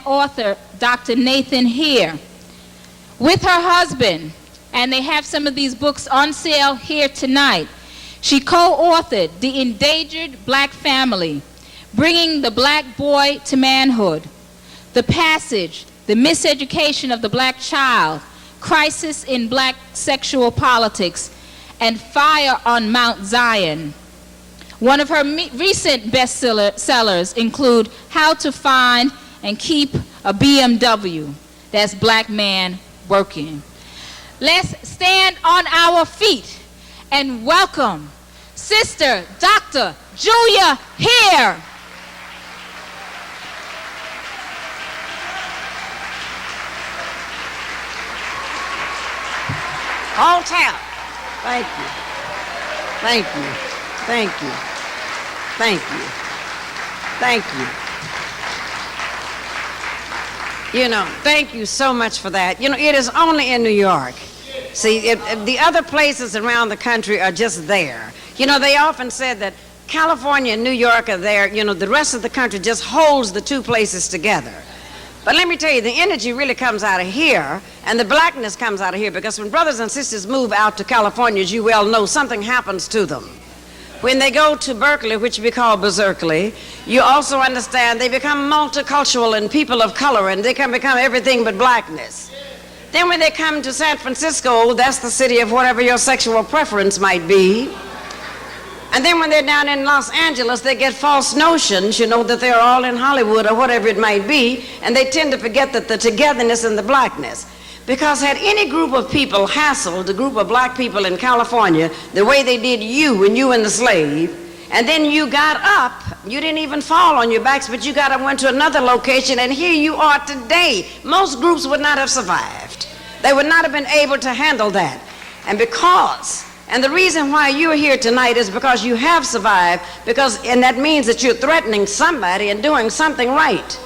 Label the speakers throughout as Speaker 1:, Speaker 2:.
Speaker 1: author, Dr. Nathan Hare, with her husband, and they have some of these books on sale here tonight. She co-authored The Endangered Black Family, Bringing the Black Boy to Manhood, The Passage, The Miseducation of the Black Child, Crisis in Black Sexual Politics, and Fire on Mount Zion. One of her recent bestsellers include How to Find and Keep a BMW. That's Black Man Working. Let's stand on our feet and welcome Sister Dr. Julia Hare.
Speaker 2: All town. Thank you. Thank you. Thank you. Thank you. Thank you. You know, thank you so much for that. You know, it is only in New York. See, the other places around the country are just there. You know, they often said that California and New York are there. You know, the rest of the country just holds the two places together. But let me tell you, the energy really comes out of here, and the blackness comes out of here, because when brothers and sisters move out to California, as you well know, something happens to them. When they go to Berkeley, which we call Berkeley, you also understand they become multicultural and people of color, and they can become everything but blackness. Then when they come to San Francisco, that's the city of whatever your sexual preference might be. And then when they're down in Los Angeles, they get false notions, you know, that they're all in Hollywood or whatever it might be, and they tend to forget that the togetherness and the blackness. Because had any group of people hassled a group of black people in California the way they did you when you and the slave, and then you got up, you didn't even fall on your backs, but you got up, went to another location, and here you are today. Most groups would not have survived. They would not have been able to handle that. And the reason why you're here tonight is because you have survived, and that means that you're threatening somebody and doing something right.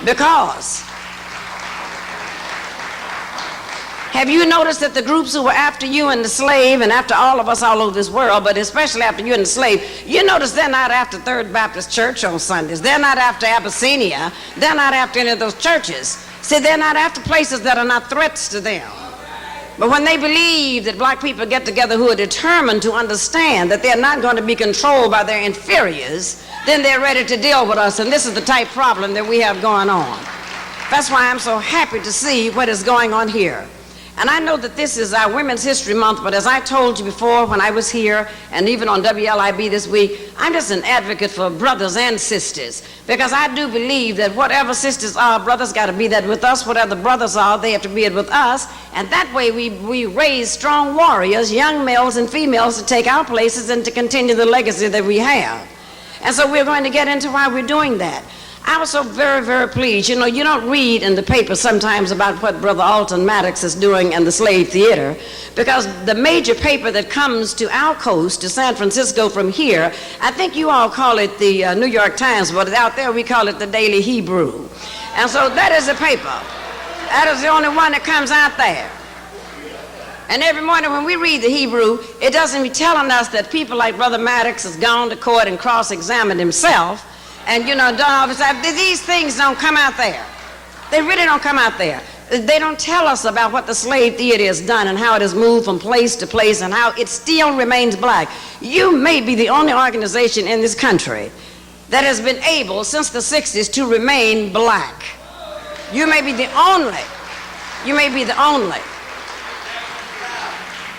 Speaker 2: Because have you noticed that the groups who were after you and the slave, and after all of us all over this world, but especially after you and the slave, you notice they're not after Third Baptist Church on Sundays. They're not after Abyssinia. They're not after any of those churches. See, they're not after places that are not threats to them. But when they believe that black people get together who are determined to understand that they're not going to be controlled by their inferiors, then they're ready to deal with us. And this is the type problem that we have going on. That's why I'm so happy to see what is going on here. And I know that this is our Women's History Month, but as I told you before when I was here, and even on WLIB this week, I'm just an advocate for brothers and sisters, because I do believe that whatever sisters are, brothers got to be that with us. Whatever brothers are, they have to be it with us. And that way we raise strong warriors, young males and females, to take our places and to continue the legacy that we have. And so we're going to get into why we're doing that. I was so very, very pleased. You know, you don't read in the paper sometimes about what Brother Alton Maddox is doing in the slave theater, because the major paper that comes to our coast, to San Francisco from here, I think you all call it the New York Times, but out there we call it the Daily Hebrew. And so that is the paper. That is the only one that comes out there. And every morning when we read the Hebrew, it doesn't be telling us that people like Brother Maddox has gone to court and cross-examined himself, and, you know, done all this stuff. These things don't come out there. They really don't come out there. They don't tell us about what the slave theater has done and how it has moved from place to place and how it still remains black. You may be the only organization in this country that has been able since the 60s to remain black. You may be the only. You may be the only.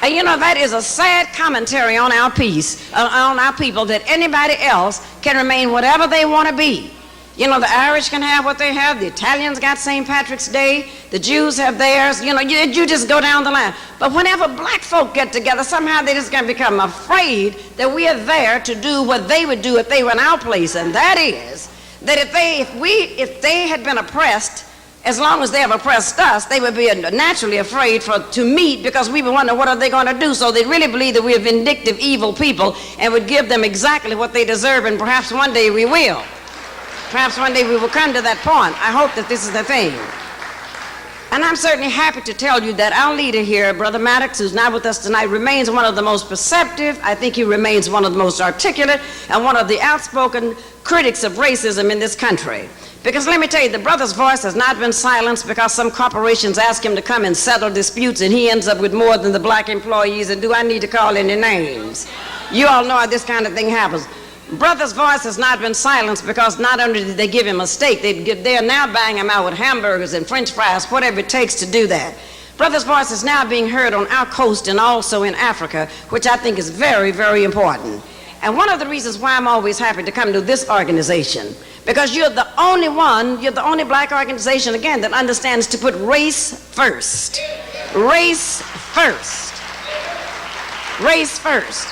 Speaker 2: And you know, that is a sad commentary on our peace, on our people, that anybody else can remain whatever they want to be. You know, the Irish can have what they have, the Italians got St. Patrick's Day, the Jews have theirs, you know, you just go down the line. But whenever black folk get together, somehow they just gonna become afraid that we are there to do what they would do if they were in our place, and that is that if they had been oppressed, as long as they have oppressed us, they would be naturally afraid to meet, because we would wonder what are they going to do. So they really believe that we are vindictive, evil people and would give them exactly what they deserve, and perhaps one day we will. Perhaps one day we will come to that point. I hope that this is the thing. And I'm certainly happy to tell you that our leader here, Brother Maddox, who's not with us tonight, remains one of the most perceptive. I think he remains one of the most articulate and one of the outspoken critics of racism in this country. Because let me tell you, the brother's voice has not been silenced because some corporations ask him to come and settle disputes and he ends up with more than the black employees. And do I need to call any names? You all know how this kind of thing happens. Brother's voice has not been silenced because not only did they give him a steak, they're now buying him out with hamburgers and french fries, whatever it takes to do that. Brother's voice is now being heard on our coast and also in Africa, which I think is very, very important. And one of the reasons why I'm always happy to come to this organization, because you're the only black organization, again, that understands to put race first. Race first. Race first.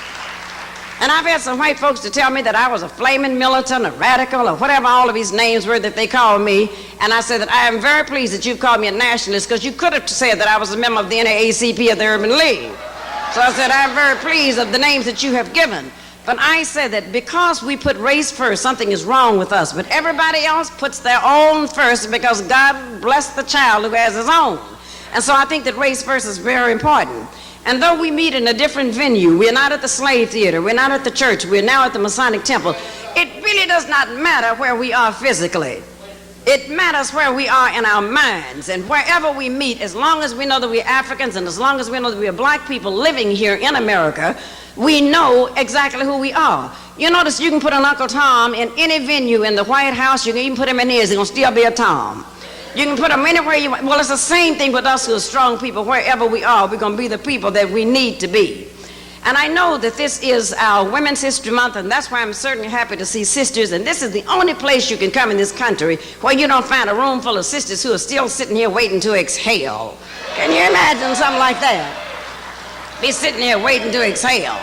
Speaker 2: And I've had some white folks to tell me that I was a flaming militant, a radical, or whatever all of these names were that they called me. And I said that I am very pleased that you've called me a nationalist, because you could have said that I was a member of the NAACP of the Urban League. So I said, I'm very pleased of the names that you have given. But I said that because we put race first, something is wrong with us. But everybody else puts their own first because God bless the child who has his own. And so I think that race first is very important. And though we meet in a different venue, we're not at the slave theater, we're not at the church, we're now at the Masonic Temple, it really does not matter where we are physically. It matters where we are in our minds. And wherever we meet, as long as we know that we're Africans and as long as we know that we're black people living here in America, we know exactly who we are. You notice you can put an Uncle Tom in any venue in the White House, you can even put him in his, he's going to still be a Tom. You can put them anywhere you want. Well, it's the same thing with us who are strong people. Wherever we are, we're going to be the people that we need to be. And I know that this is our Women's History Month, and that's why I'm certainly happy to see sisters. And this is the only place you can come in this country where you don't find a room full of sisters who are still sitting here waiting to exhale. Can you imagine something like that? Be sitting here waiting to exhale.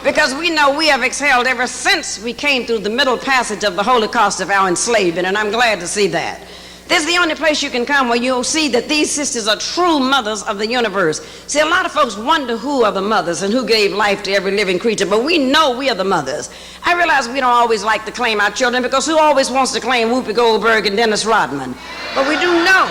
Speaker 2: Because we know we have exhaled ever since we came through the middle passage of the Holocaust of our enslavement, and I'm glad to see that. This is the only place you can come where you'll see that these sisters are true mothers of the universe. See, a lot of folks wonder who are the mothers and who gave life to every living creature, but we know we are the mothers. I realize we don't always like to claim our children because who always wants to claim Whoopi Goldberg and Dennis Rodman? But we do know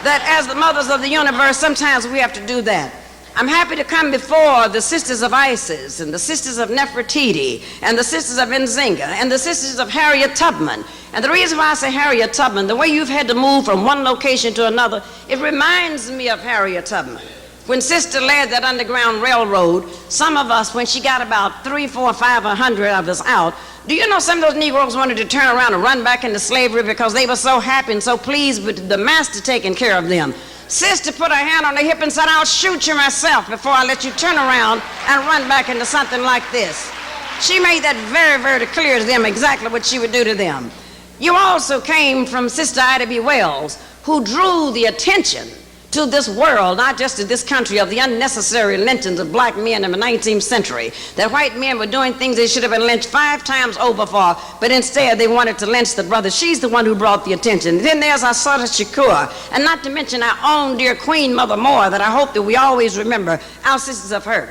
Speaker 2: that as the mothers of the universe, sometimes we have to do that. I'm happy to come before the Sisters of Isis and the Sisters of Nefertiti and the Sisters of Nzinga and the Sisters of Harriet Tubman. And the reason why I say Harriet Tubman, the way you've had to move from one location to another, it reminds me of Harriet Tubman. When Sister led that Underground Railroad, some of us, when she got about 3, 4, 5, 100 of us out, do you know some of those Negroes wanted to turn around and run back into slavery because they were so happy and so pleased with the master taking care of them? Sister put her hand on her hip and said, I'll shoot you myself before I let you turn around and run back into something like this. She made that very, very clear to them exactly what she would do to them. You also came from Sister Ida B. Wells, who drew the attention to this world, not just to this country, of the unnecessary lynchings of black men in the 19th century. That white men were doing things they should have been lynched 5 times over for, but instead they wanted to lynch the brothers. She's the one who brought the attention. Then there's our Sada Shakur, and not to mention our own dear Queen Mother Moore, that I hope that we always remember, our sisters of her.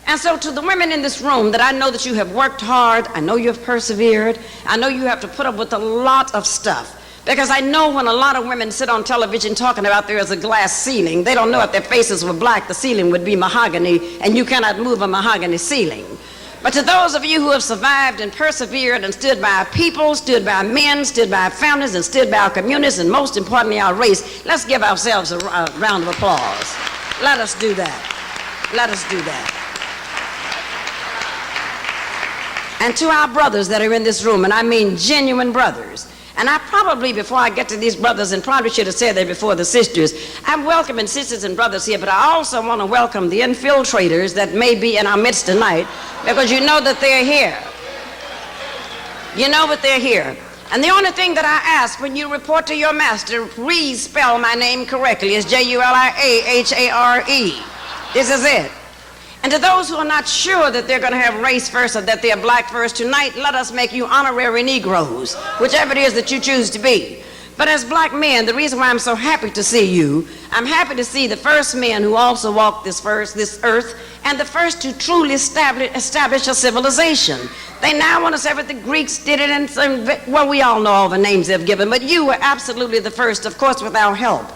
Speaker 2: And so to the women in this room, that I know that you have worked hard, I know you have persevered, I know you have to put up with a lot of stuff. Because I know when a lot of women sit on television talking about there is a glass ceiling, they don't know if their faces were black, the ceiling would be mahogany, and you cannot move a mahogany ceiling. But to those of you who have survived and persevered and stood by our people, stood by our men, stood by our families, and stood by our communities, and most importantly our race, let's give ourselves a round of applause. Let us do that. Let us do that. And to our brothers that are in this room, and I mean genuine brothers, and I probably, before I get to these brothers, and probably should have said that before the sisters, I'm welcoming sisters and brothers here, but I also want to welcome the infiltrators that may be in our midst tonight, because you know that they're here. You know that they're here. And the only thing that I ask when you report to your master, please spell my name correctly. It's Juliahare. This is it. And to those who are not sure that they're going to have race first or that they're black first, tonight let us make you honorary Negroes, whichever it is that you choose to be. But as black men, the reason why I'm so happy to see you, I'm happy to see the first men who also walked this earth, and the first to truly establish a civilization. They now want to say that the Greeks did it, and well, we all know all the names they've given, but you were absolutely the first, of course, with our help.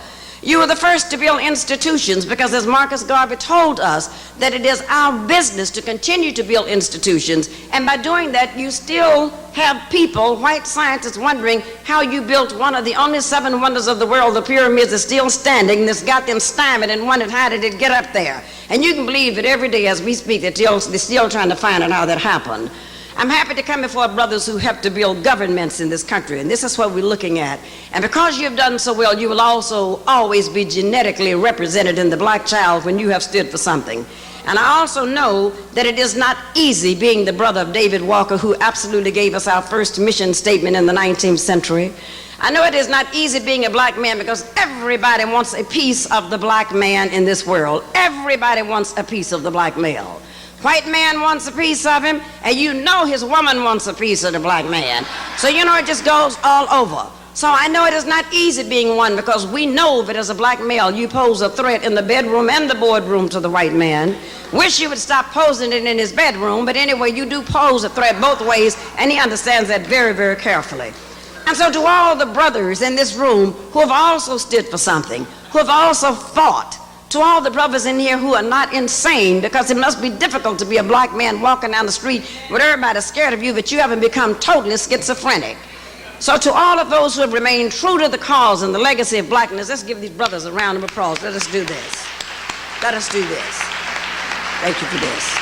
Speaker 2: You were the first to build institutions because, as Marcus Garvey told us, that it is our business to continue to build institutions. And by doing that, you still have people, white scientists, wondering how you built one of the only 7 wonders of the world. The pyramids are still standing. This got them stymied and wondered how did it get up there. And you can believe that every day as we speak, they're still trying to find out how that happened. I'm happy to come before brothers who help to build governments in this country, and this is what we're looking at. And because you have done so well, you will also always be genetically represented in the black child when you have stood for something. And I also know that it is not easy being the brother of David Walker, who absolutely gave us our first mission statement in the 19th century. I know it is not easy being a black man because everybody wants a piece of the black man in this world. Everybody wants a piece of the black male. White man wants a piece of him, and you know his woman wants a piece of the black man. So you know it just goes all over. So I know it is not easy being one because we know that as a black male you pose a threat in the bedroom and the boardroom to the white man. Wish you would stop posing it in his bedroom, but anyway you do pose a threat both ways, and he understands that very, very carefully. And so to all the brothers in this room who have also stood for something, who have also fought, to all the brothers in here who are not insane, because it must be difficult to be a black man walking down the street with everybody scared of you that you haven't become totally schizophrenic. So to all of those who have remained true to the cause and the legacy of blackness, let's give these brothers a round of applause. Let us do this. Let us do this. Thank you for this.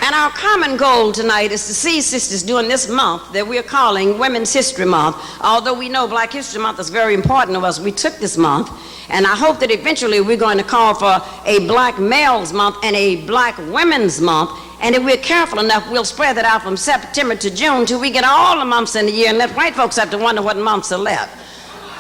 Speaker 2: And our common goal tonight is to see sisters during this month that we're calling Women's History Month. Although we know Black History Month is very important to us, we took this month, and I hope that eventually we're going to call for a Black Males Month and a Black Women's Month. And if we're careful enough, we'll spread that out from September to June till we get all the months in the year and let white folks have to wonder what months are left.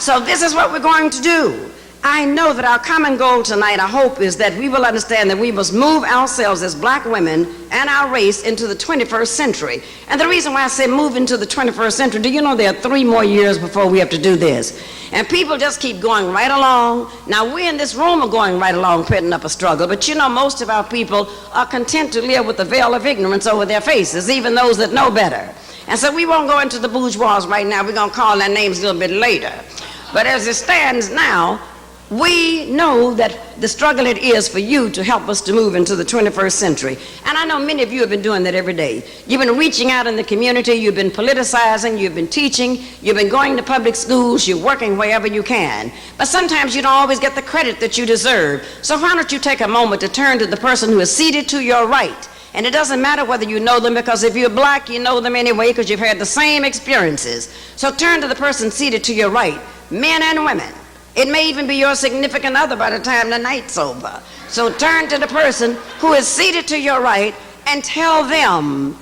Speaker 2: So this is what we're going to do. I know that our common goal tonight, I hope, is that we will understand that we must move ourselves as black women and our race into the 21st century. And the reason why I say move into the 21st century, do you know there are 3 more years before we have to do this? And people just keep going right along. Now, we in this room are going right along, putting up a struggle, but you know most of our people are content to live with the veil of ignorance over their faces, even those that know better. And so we won't go into the bourgeois right now. We're going to call their names a little bit later. But as it stands now, we know that the struggle it is for you to help us to move into the 21st century. And I know many of you have been doing that every day. You've been reaching out in the community, you've been politicizing, you've been teaching, you've been going to public schools, you're working wherever you can. But sometimes you don't always get the credit that you deserve. So why don't you take a moment to turn to the person who is seated to your right. And it doesn't matter whether you know them, because if you're black, you know them anyway because you've had the same experiences. So turn to the person seated to your right, men and women. It may even be your significant other by the time the night's over. So turn to the person who is seated to your right and tell them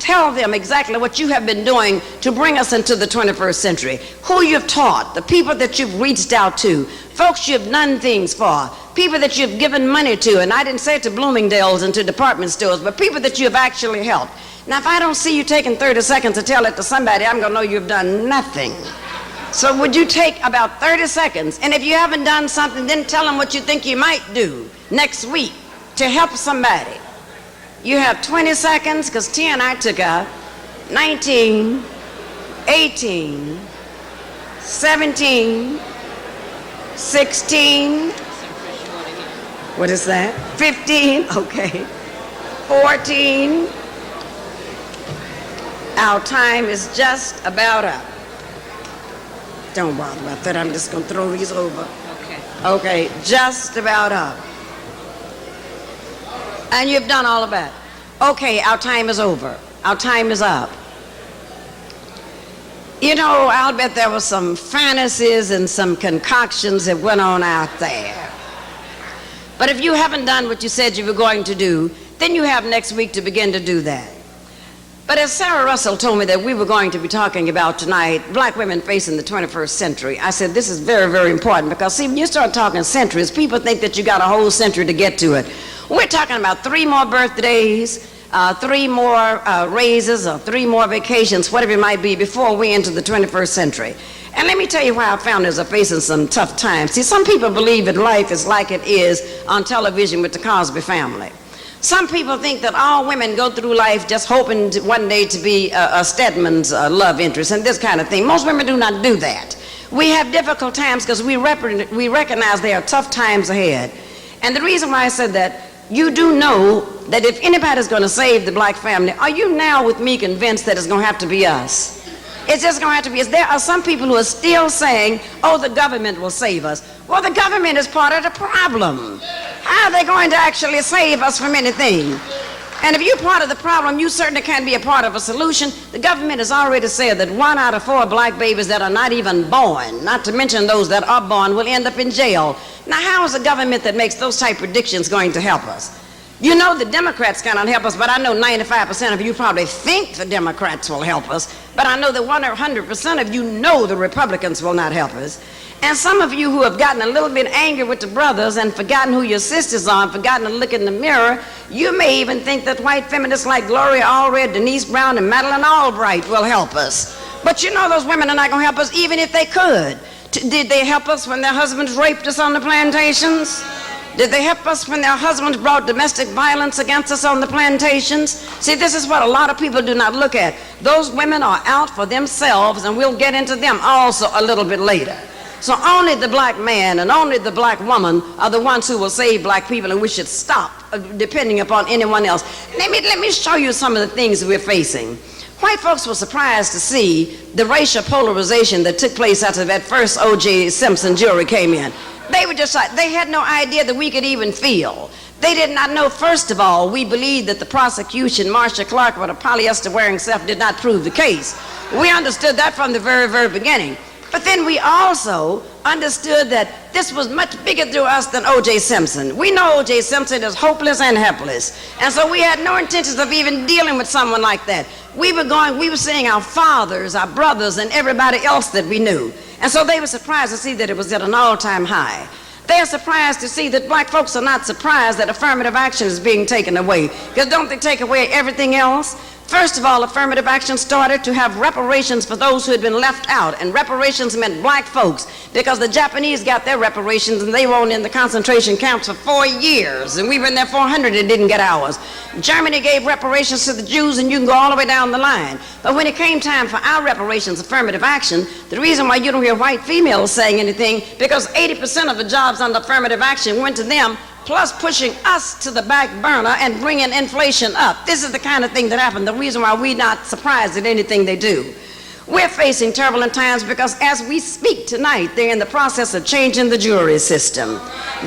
Speaker 2: exactly what you have been doing to bring us into the 21st century. Who you've taught, the people that you've reached out to, folks you've done things for, people that you've given money to, and I didn't say to Bloomingdale's and to department stores, but people that you've actually helped. Now, if I don't see you taking 30 seconds to tell it to somebody, I'm gonna know you've done nothing. So would you take about 30 seconds, and if you haven't done something, then tell them what you think you might do next week to help somebody. You have 20 seconds, because 10 I took out, 19, 18, 17, 16, what is that? 15, okay, 14. Our time is just about up. Don't bother about that. I'm just going to throw these over. Okay, just about up. And you've done all of that. Okay, our time is over. Our time is up. You know, I'll bet there were some fantasies and some concoctions that went on out there. But if you haven't done what you said you were going to do, then you have next week to begin to do that. But as Sarah Russell told me that we were going to be talking about tonight, black women facing the 21st century, I said this is very, very important, because see, when you start talking centuries, people think that you got a whole century to get to it. We're talking about 3 more birthdays, 3 more raises, or 3 more vacations, whatever it might be, before we enter the 21st century. And let me tell you why our founders are facing some tough times. See, some people believe that life is like it is on television with the Cosby Family. Some people think that all women go through life just hoping one day to be a Stedman's love interest and this kind of thing. Most women do not do that. We have difficult times because we recognize there are tough times ahead. And the reason why I said that, you do know that if anybody's going to save the black family, are you now with me convinced that it's going to have to be us? It's just going to have to be us. There are some people who are still saying, oh, the government will save us. Well, the government is part of the problem. How are they going to actually save us from anything? And if you're part of the problem, you certainly can't be a part of a solution. The government has already said that 1 out of 4 black babies that are not even born, not to mention those that are born, will end up in jail. Now, how is a government that makes those type predictions going to help us? You know the Democrats cannot help us, but I know 95% of you probably think the Democrats will help us, but I know that 100% of you know the Republicans will not help us. And some of you who have gotten a little bit angry with the brothers and forgotten who your sisters are and forgotten to look in the mirror, you may even think that white feminists like Gloria Allred, Denise Brown, and Madeleine Albright will help us. But you know those women are not going to help us even if they could. Did they help us when their husbands raped us on the plantations? Did they help us when their husbands brought domestic violence against us on the plantations? See, this is what a lot of people do not look at. Those women are out for themselves, and we'll get into them also a little bit later. So only the black man and only the black woman are the ones who will save black people, and we should stop depending upon anyone else. Let me show you some of the things we're facing. White folks were surprised to see the racial polarization that took place after that first O.J. Simpson jury came in. They were just like, they had no idea that we could even feel. They did not know, first of all, we believed that the prosecution, Marcia Clark, with a polyester wearing self, did not prove the case. We understood that from the very, very beginning. But then we also understood that this was much bigger to us than O.J. Simpson. We know O.J. Simpson is hopeless and helpless. And so we had no intentions of even dealing with someone like that. We were seeing our fathers, our brothers, and everybody else that we knew. And so they were surprised to see that it was at an all-time high. They are surprised to see that black folks are not surprised that affirmative action is being taken away. Because don't they take away everything else? First of all, affirmative action started to have reparations for those who had been left out, and reparations meant black folks, because the Japanese got their reparations and they were in the concentration camps for 4 years, and we were in there 400 and didn't get ours. Germany gave reparations to the Jews, and you can go all the way down the line. But when it came time for our reparations, affirmative action, the reason why you don't hear white females saying anything, because 80% of the jobs under affirmative action went to them, plus pushing us to the back burner and bringing inflation up. This is the kind of thing that happened, the reason why we're not surprised at anything they do. We're facing turbulent times because as we speak tonight, they're in the process of changing the jury system.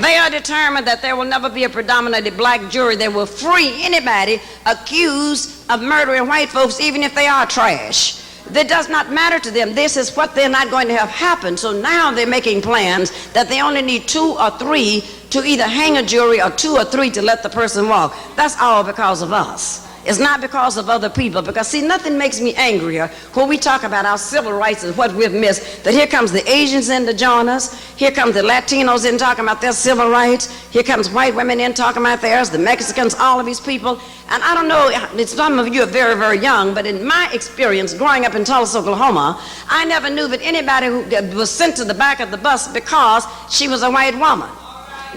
Speaker 2: They are determined that there will never be a predominantly black jury that will free anybody accused of murdering white folks, even if they are trash. That does not matter to them. This is what they're not going to have happen. So now they're making plans that they only need 2 or 3 to either hang a jury or 2 or 3 to let the person walk. That's all because of us. It's not because of other people. Because see, nothing makes me angrier when we talk about our civil rights and what we've missed. That here comes the Asians in to join us. Here comes the Latinos in talking about their civil rights. Here comes white women in talking about theirs, the Mexicans, all of these people. And I don't know, some of you are very, very young, but in my experience growing up in Tulsa, Oklahoma, I never knew that anybody who was sent to the back of the bus because she was a white woman.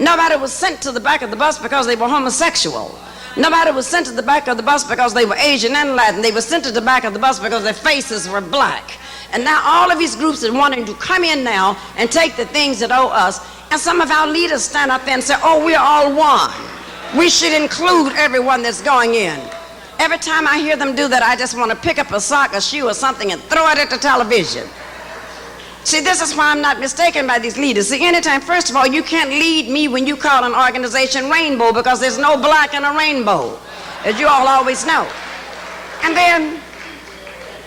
Speaker 2: Nobody was sent to the back of the bus because they were homosexual. Nobody was sent to the back of the bus because they were Asian and Latin. They were sent to the back of the bus because their faces were black. And now all of these groups are wanting to come in now and take the things that owe us. And some of our leaders stand up there and say, oh, we're all one. We should include everyone that's going in. Every time I hear them do that, I just want to pick up a sock, a shoe, or something and throw it at the television. See, this is why I'm not mistaken by these leaders. See, anytime, first of all, you can't lead me when you call an organization rainbow because there's no black in a rainbow, as you all always know. And then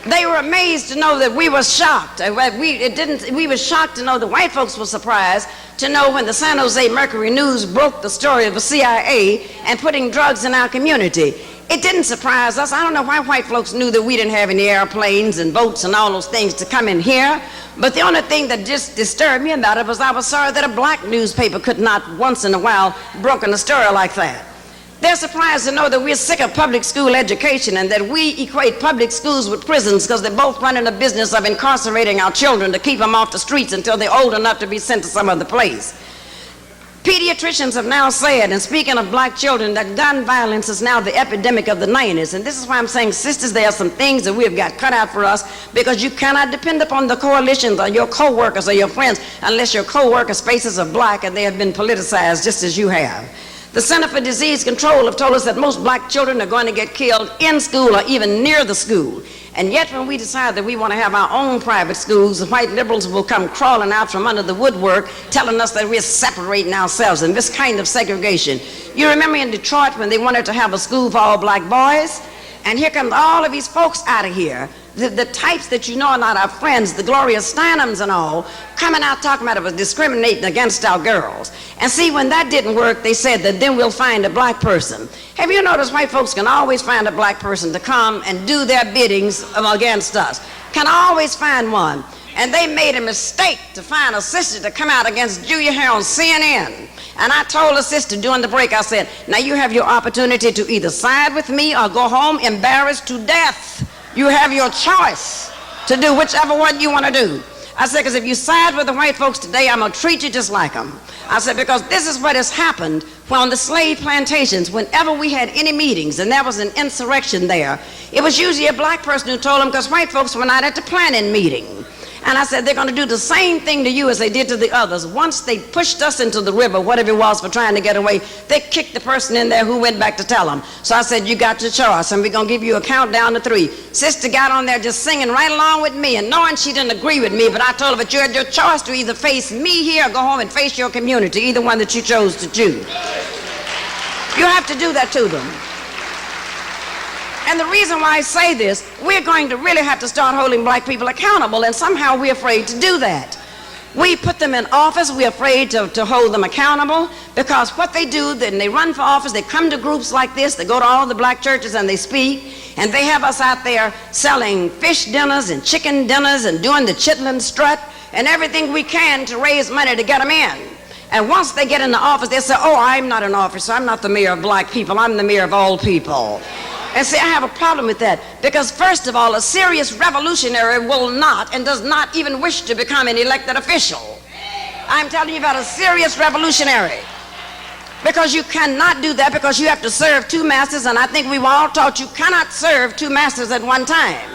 Speaker 2: they were amazed to know that we were shocked. We were shocked to know that white folks were surprised to know when the San Jose Mercury News broke the story of the CIA and putting drugs in our community. It didn't surprise us. I don't know why white folks knew that we didn't have any airplanes and boats and all those things to come in here. But the only thing that just disturbed me about it was I was sorry that a black newspaper could not once in a while broken a story like that. They're surprised to know that we're sick of public school education and that we equate public schools with prisons because they're both running a business of incarcerating our children to keep them off the streets until they're old enough to be sent to some other place. Pediatricians have now said, and speaking of black children, that gun violence is now the epidemic of the 90s. And this is why I'm saying, sisters, there are some things that we have got cut out for us, because you cannot depend upon the coalitions or your co-workers or your friends unless your co-workers' faces are black and they have been politicized just as you have. The Center for Disease Control have told us that most black children are going to get killed in school or even near the school. And yet when we decide that we want to have our own private schools, the white liberals will come crawling out from under the woodwork telling us that we're separating ourselves in this kind of segregation. You remember in Detroit when they wanted to have a school for all black boys? And here comes all of these folks out of here, the types that you know are not our friends, the Gloria Steinems and all, coming out talking about it was discriminating against our girls. And see, when that didn't work, they said that then we'll find a black person. Have you noticed white folks can always find a black person to come and do their biddings against us? Can always find one. And they made a mistake to find a sister to come out against Julia Hare on CNN. And I told the sister during the break, I said, now you have your opportunity to either side with me or go home embarrassed to death. You have your choice to do whichever one you want to do. I said, because if you side with the white folks today, I'm going to treat you just like them. I said, because this is what has happened on the slave plantations. Whenever we had any meetings and there was an insurrection there, it was usually a black person who told them, because white folks were not at the planning meeting. And I said, they're going to do the same thing to you as they did to the others. Once they pushed us into the river, whatever it was for trying to get away, they kicked the person in there who went back to tell them. So I said, you got your choice, and we're going to give you a countdown to 3. Sister got on there just singing right along with me, and knowing she didn't agree with me, but I told her, but you had your choice to either face me here or go home and face your community, either one that you chose to choose. You have to do that to them. And the reason why I say this, we're going to really have to start holding black people accountable, and somehow we're afraid to do that. We put them in office, we're afraid to hold them accountable, because what they do, then they run for office, they come to groups like this, they go to all the black churches and they speak, and they have us out there selling fish dinners and chicken dinners and doing the chitlin strut and everything we can to raise money to get them in. And once they get in the office, they say, oh, I'm not an officer, I'm not the mayor of black people, I'm the mayor of all people. And see, I have a problem with that, because first of all, a serious revolutionary will not and does not even wish to become an elected official. I'm telling you about a serious revolutionary, because you cannot do that, because you have to serve 2 masters, and I think we were all taught you cannot serve 2 masters at one time.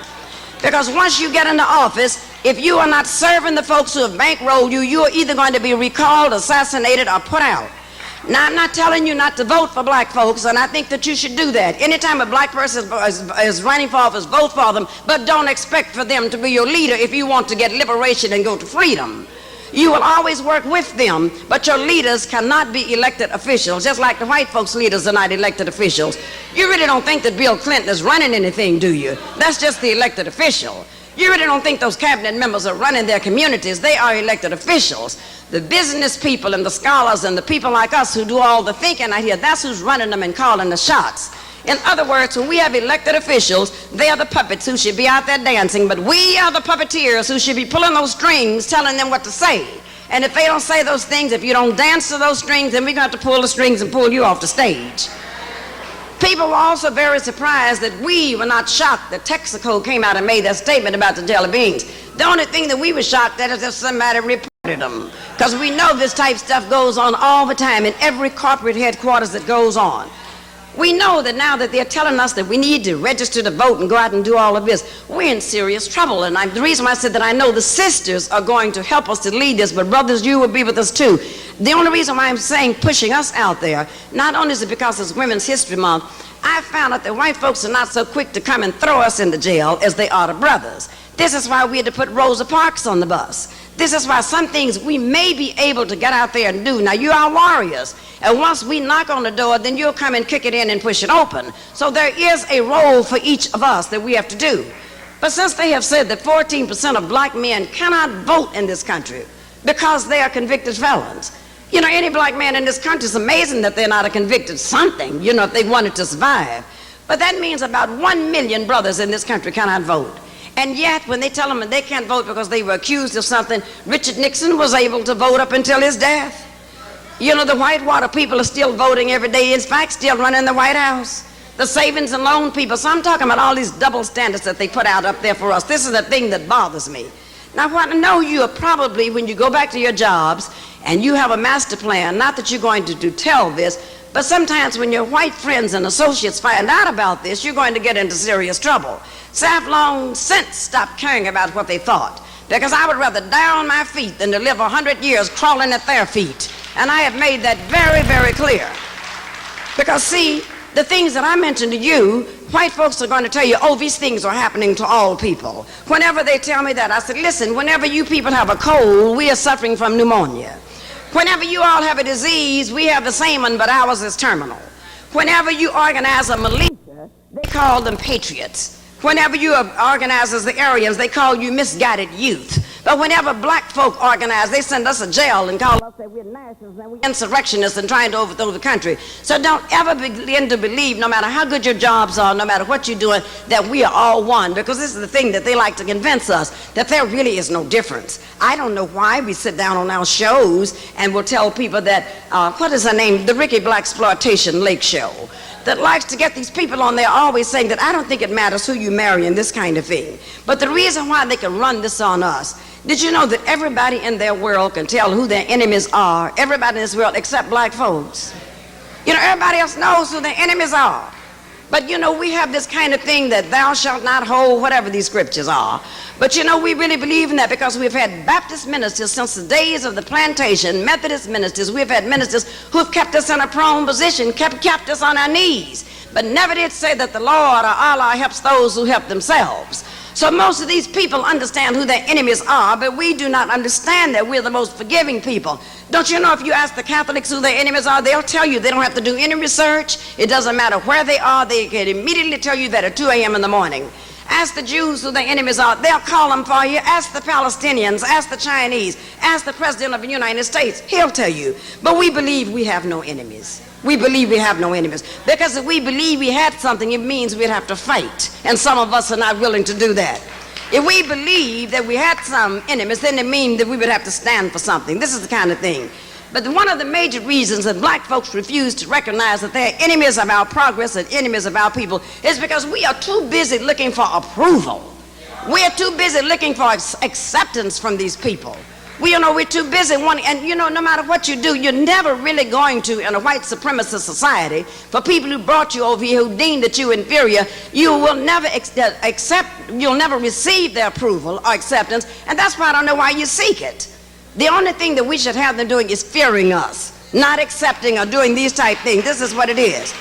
Speaker 2: Because once you get into office, if you are not serving the folks who have bankrolled you, you are either going to be recalled, assassinated, or put out. Now, I'm not telling you not to vote for black folks, and I think that you should do that. Anytime a black person is running for office, vote for them, but don't expect for them to be your leader if you want to get liberation and go to freedom. You will always work with them, but your leaders cannot be elected officials, just like the white folks' leaders are not elected officials. You really don't think that Bill Clinton is running anything, do you? That's just the elected official. You really don't think those cabinet members are running their communities. They are elected officials. The business people and the scholars and the people like us who do all the thinking out here, that's who's running them and calling the shots. In other words, when we have elected officials, they are the puppets who should be out there dancing, but we are the puppeteers who should be pulling those strings, telling them what to say. And if they don't say those things, if you don't dance to those strings, then we're going to have to pull the strings and pull you off the stage. People were also very surprised that we were not shocked that Texaco came out and made that statement about the jelly beans. The only thing that we were shocked at is if somebody reported them, because we know this type of stuff goes on all the time in every corporate headquarters that goes on. We know that now that they're telling us that we need to register to vote and go out and do all of this, we're in serious trouble. And the reason why I said that, I know the sisters are going to help us to lead this, but brothers, you will be with us too. The only reason why I'm saying pushing us out there, not only is it because it's Women's History Month, I found out that white folks are not so quick to come and throw us into jail as they are to brothers. This is why we had to put Rosa Parks on the bus. This is why some things we may be able to get out there and do. Now, you are warriors, and once we knock on the door, then you'll come and kick it in and push it open. So there is a role for each of us that we have to do. But since they have said that 14% of black men cannot vote in this country because they are convicted felons, you know, any black man in this country, it's amazing that they're not a convicted something, you know, if they wanted to survive. But that means about 1 million brothers in this country cannot vote. And yet, when they tell them that they can't vote because they were accused of something, Richard Nixon was able to vote up until his death. You know, the Whitewater people are still voting every day, in fact, still running the White House. The savings and loan people. So I'm talking about all these double standards that they put out up there for us. This is the thing that bothers me. Now, what I know you are probably, when you go back to your jobs and you have a master plan, not that you're going to tell this, but sometimes when your white friends and associates find out about this, you're going to get into serious trouble. So I've long since stopped caring about what they thought, because I would rather die on my feet than to live 100 years crawling at their feet. And I have made that very, very clear. Because see, the things that I mentioned to you, white folks are going to tell you, oh, these things are happening to all people. Whenever they tell me that, I said, listen, whenever you people have a cold, we are suffering from pneumonia. Whenever you all have a disease, we have the same one, but ours is terminal. Whenever you organize a militia, they call them patriots. Whenever you organize as the Aryans, they call you misguided youth. But whenever black folk organize, they send us to jail and call us that we're nationalists and we're insurrectionists and trying to overthrow the country. So don't ever begin to believe, no matter how good your jobs are, no matter what you're doing, that we are all one. Because this is the thing that they like to convince us, that there really is no difference. I don't know why we sit down on our shows and we'll tell people that, what is her name, the Ricky Blaxploitation Lake Show, that likes to get these people on there always saying that I don't think it matters who you marry and this kind of thing. But the reason why they can run this on us, did you know that everybody in their world can tell who their enemies are? Everybody in this world except black folks. You know, everybody else knows who their enemies are. But you know, we have this kind of thing that thou shalt not hold, whatever these scriptures are. But you know, we really believe in that because we've had Baptist ministers since the days of the plantation, Methodist ministers. We've had ministers who have kept us in a prone position, kept us on our knees, but never did say that the Lord or Allah helps those who help themselves. So most of these people understand who their enemies are, but we do not understand that we're the most forgiving people. Don't you know, if you ask the Catholics who their enemies are, they'll tell you. They don't have to do any research. It doesn't matter where they are. They can immediately tell you that at 2 a.m. in the morning. Ask the Jews who their enemies are. They'll call them for you. Ask the Palestinians. Ask the Chinese. Ask the President of the United States. He'll tell you. But we believe we have no enemies. We believe we have no enemies. Because if we believe we had something, it means we'd have to fight. And some of us are not willing to do that. If we believe that we had some enemies, then it means that we would have to stand for something. This is the kind of thing. But one of the major reasons that black folks refuse to recognize that they're enemies of our progress and enemies of our people is because we are too busy looking for approval. We're too busy looking for acceptance from these people. We're too busy wanting, and you know, no matter what you do, you're never really going to, in a white supremacist society, for people who brought you over here, who deemed that you inferior, you will never you'll never receive their approval or acceptance, and that's why I don't know why you seek it. The only thing that we should have them doing is fearing us, not accepting or doing these type things. This is what it is.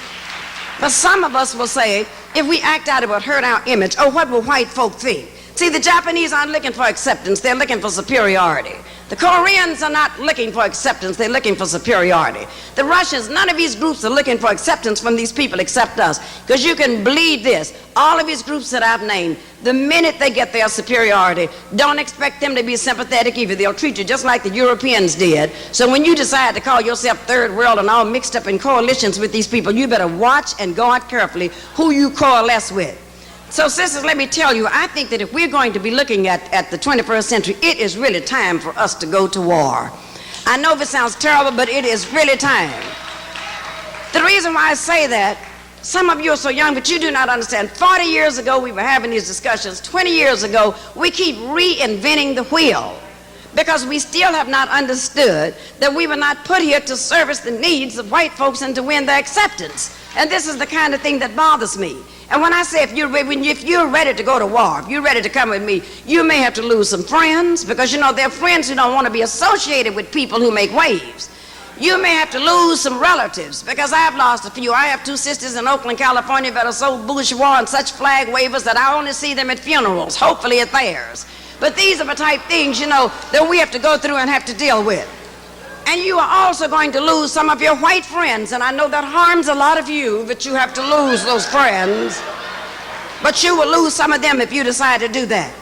Speaker 2: But some of us will say, if we act out, it will hurt our image. Oh, what will white folk think? See, the Japanese aren't looking for acceptance, they're looking for superiority. The Koreans are not looking for acceptance, they're looking for superiority. The Russians, none of these groups are looking for acceptance from these people except us. Because you can believe this, all of these groups that I've named, the minute they get their superiority, don't expect them to be sympathetic either. They'll treat you just like the Europeans did. So when you decide to call yourself third world and all mixed up in coalitions with these people, you better watch and guard carefully who you coalesce with. So sisters, let me tell you, I think that if we're going to be looking at the 21st century, it is really time for us to go to war. I know this sounds terrible, but it is really time. The reason why I say that, some of you are so young, but you do not understand. 40 years ago, we were having these discussions. 20 years ago, we keep reinventing the wheel because we still have not understood that we were not put here to service the needs of white folks and to win their acceptance. And this is the kind of thing that bothers me. And when I say if you're ready to go to war, if you're ready to come with me, you may have to lose some friends because, you know, there are friends who don't want to be associated with people who make waves. You may have to lose some relatives because I have lost a few. I have 2 sisters in Oakland, California that are so bourgeois and such flag wavers that I only see them at funerals, hopefully at theirs. But these are the type things, you know, that we have to go through and have to deal with. And you are also going to lose some of your white friends, and I know that harms a lot of you that you have to lose those friends, but you will lose some of them if you decide to do that.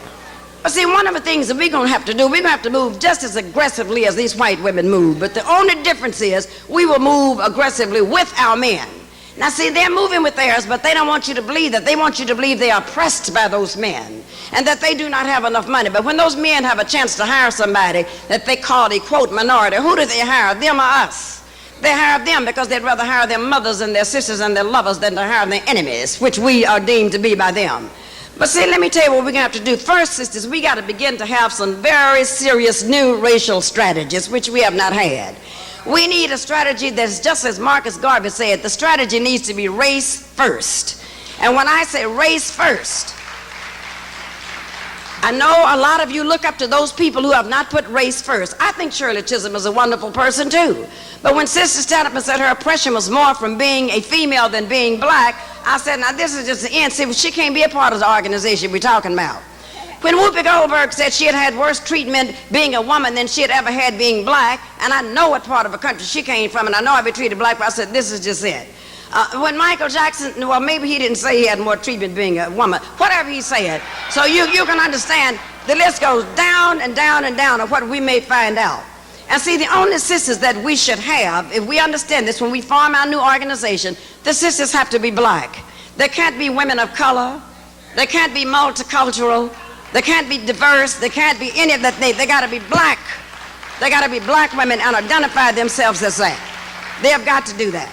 Speaker 2: But see, one of the things that we're going to have to do, we're going to have to move just as aggressively as these white women move, but the only difference is we will move aggressively with our men. Now see, they're moving with theirs, but they don't want you to believe that. They want you to believe they are oppressed by those men and that they do not have enough money. But when those men have a chance to hire somebody that they call a, quote, minority, who do they hire? Them or us? They hire them because they'd rather hire their mothers and their sisters and their lovers than to hire their enemies, which we are deemed to be by them. But see, let me tell you what we're going to have to do. First, sisters, we got to begin to have some very serious new racial strategies, which we have not had. We need a strategy that's just as Marcus Garvey said, the strategy needs to be race first. And when I say race first, I know a lot of you look up to those people who have not put race first. I think Shirley Chisholm is a wonderful person too. But when Sister stand up and said her oppression was more from being a female than being black, I said, now this is just the end. See, she can't be a part of the organization we're talking about. When Whoopi Goldberg said she had had worse treatment being a woman than she had ever had being black, and I know what part of the country she came from, and I know I'd be treated black, but I said, this is just it. When Michael Jackson, well, maybe he didn't say he had more treatment being a woman, whatever he said. So you can understand, the list goes down and down and down of what we may find out. And see, the only sisters that we should have, if we understand this, when we form our new organization, the sisters have to be black. There can't be women of color. They can't be multicultural. They can't be diverse. They can't be any of that. They got to be black. They got to be black women and identify themselves as that. They have got to do that.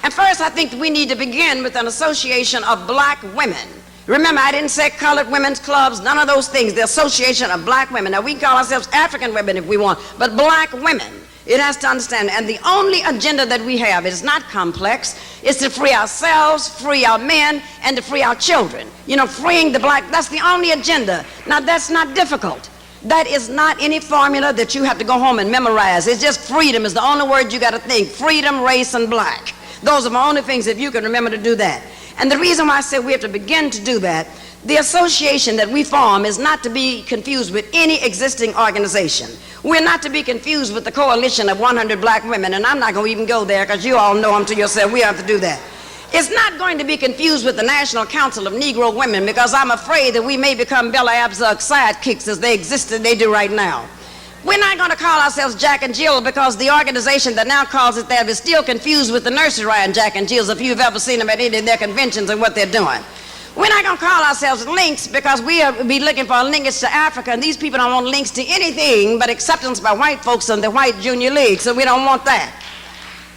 Speaker 2: And first, I think we need to begin with an association of black women. Remember, I didn't say colored women's clubs, none of those things. The association of black women. Now, we can call ourselves African women if we want, but black women. It has to understand. And the only agenda that we have is not complex. It's to free ourselves, free our men, and to free our children. You know, freeing the black, that's the only agenda. Now, that's not difficult. That is not any formula that you have to go home and memorize. It's just freedom is the only word you got to think. Freedom, race, and black. Those are my only things if you can remember to do that. And the reason why I say we have to begin to do that, the association that we form is not to be confused with any existing organization. We're not to be confused with the coalition of 100 black women, and I'm not going to even go there because you all know them to yourself. We have to do that. It's not going to be confused with the National Council of Negro Women, because I'm afraid that we may become Bella Abzug sidekicks as they exist and they do right now. We're not going to call ourselves Jack and Jill because the organization that now calls it that is still confused with the nursery rhyme Jack and Jill's, if you've ever seen them at any of their conventions and what they're doing. We're not going to call ourselves links because we'll be looking for linkage to Africa, and these people don't want links to anything but acceptance by white folks in the white junior league, so we don't want that.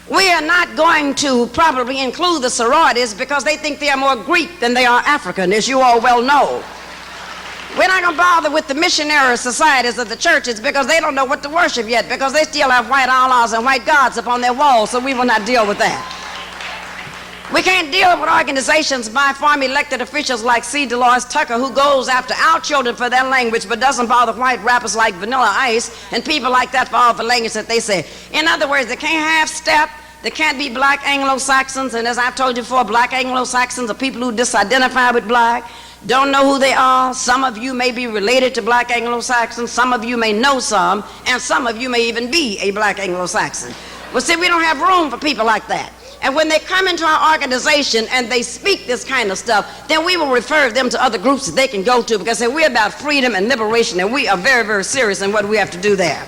Speaker 2: We are not going to probably include the sororities because they think they are more Greek than they are African, as you all well know. We're not going to bother with the missionary societies of the churches because they don't know what to worship yet, because they still have white Allahs and white gods upon their walls, so we will not deal with that. We can't deal with organizations by farm elected officials like C. Dolores Tucker, who goes after our children for their language but doesn't bother white rappers like Vanilla Ice and people like that for all the language that they say. In other words, they can't have step. There can't be black Anglo-Saxons, and as I've told you before, black Anglo-Saxons are people who disidentify with black, don't know who they are. Some of you may be related to black Anglo-Saxons, some of you may know some, and some of you may even be a black Anglo-Saxon. Well, see, we don't have room for people like that. And when they come into our organization and they speak this kind of stuff, then we will refer them to other groups that they can go to, because we're about freedom and liberation, and we are very, very serious in what we have to do there.